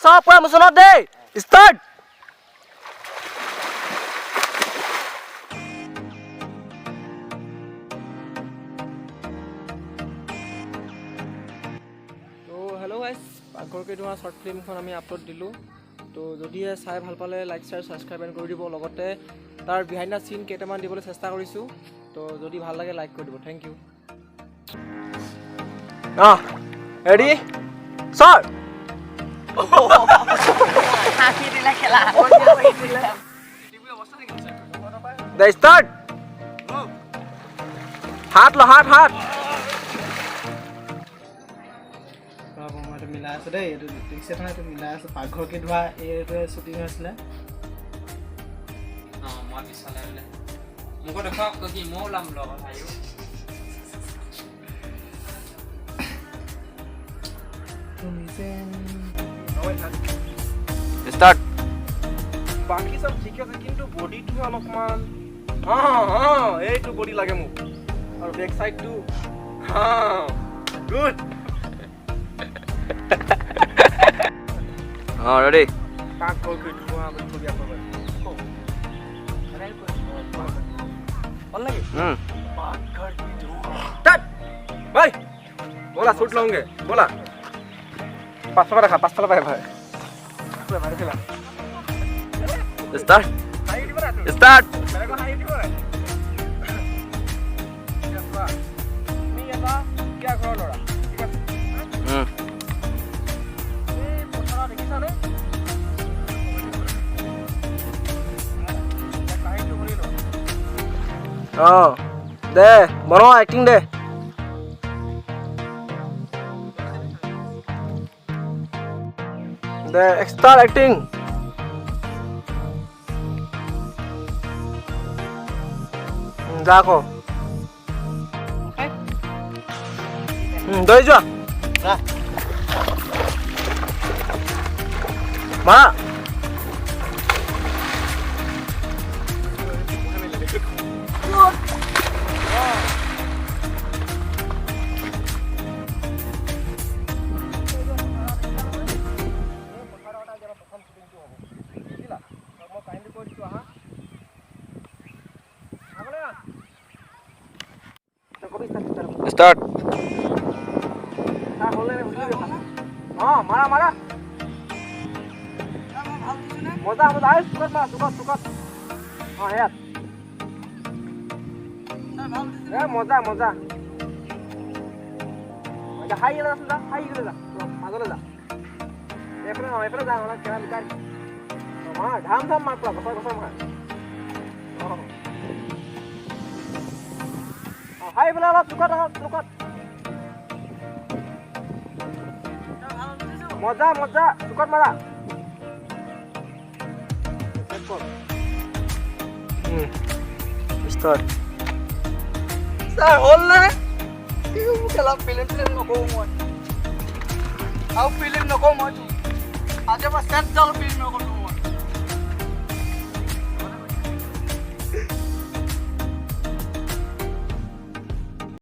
সব পুৰা মোচনত দেই ষ্টাৰ্ট তো হেল্ল' গাইছ পাকঘৰকে তোমাৰ শ্বৰ্ট ফিল্মখন আমি আপলোড দিলোঁ তো যদি চাই ভাল পালে লাইক শ্বেয়াৰ ছাবস্ক্ৰাইব কৰি দিব লগতে তাৰ বিহাইণ্ড দ্য চিন কেইটামান দিবলৈ চেষ্টা কৰিছোঁ তো যদি ভাল লাগে লাইক কৰি দিব thank you ready short The start. হাত ল হাত হাত মই মিলাই আছো দেই এইটো ৰিক্সাখনে এইটো মিলাই আছো পাকঘৰকে ধোৱা এইটো শ্বুটিং হৈছিলে মই পিছফালে বোলে মোক দেখুৱাওক কি মই ওলাম লগত Start. বাকি সব ঠিক আছে কিন্তু বডিটো অলপমান এইটো বডি লাগে মোক আৰু বেক সাইডটো গুড ৰেডি পাক কল কৰি ধোৱা আমি ছবি আপলোড কৰিম ভাল লাগে পাক ঘৰ কি ধোৱা স্টার্ট ভাই बोला शूट लूंगे बोला 500 रखा 500 पाए भाई भाई चला स्टार्ट स्टार्ट मेरे को हाई दियो रे मी आता क्या करो लोड़ा ठीक है ए पोछा देखिस ने काहे तो बोलिलो दे बनो acting they The extra acting. Jago. Okay. Doi jo. Ra. Ma. Start. मारा मारा मजा मजा आए सुकत मारा सुकत सुकत यार मजा मजा हाई गेला जा हाई गेला जा मागले जा एफरे जा मला केना विचार मा धाम धाम मारला कसं कसं मार हाई बोला सुकत सुकत मजा मजा सुकत मारा स्टार्ट सर होल ना खेला फिल्म नको মই आउ फिल्म नको মই आज बस सेट चल फिल्म नको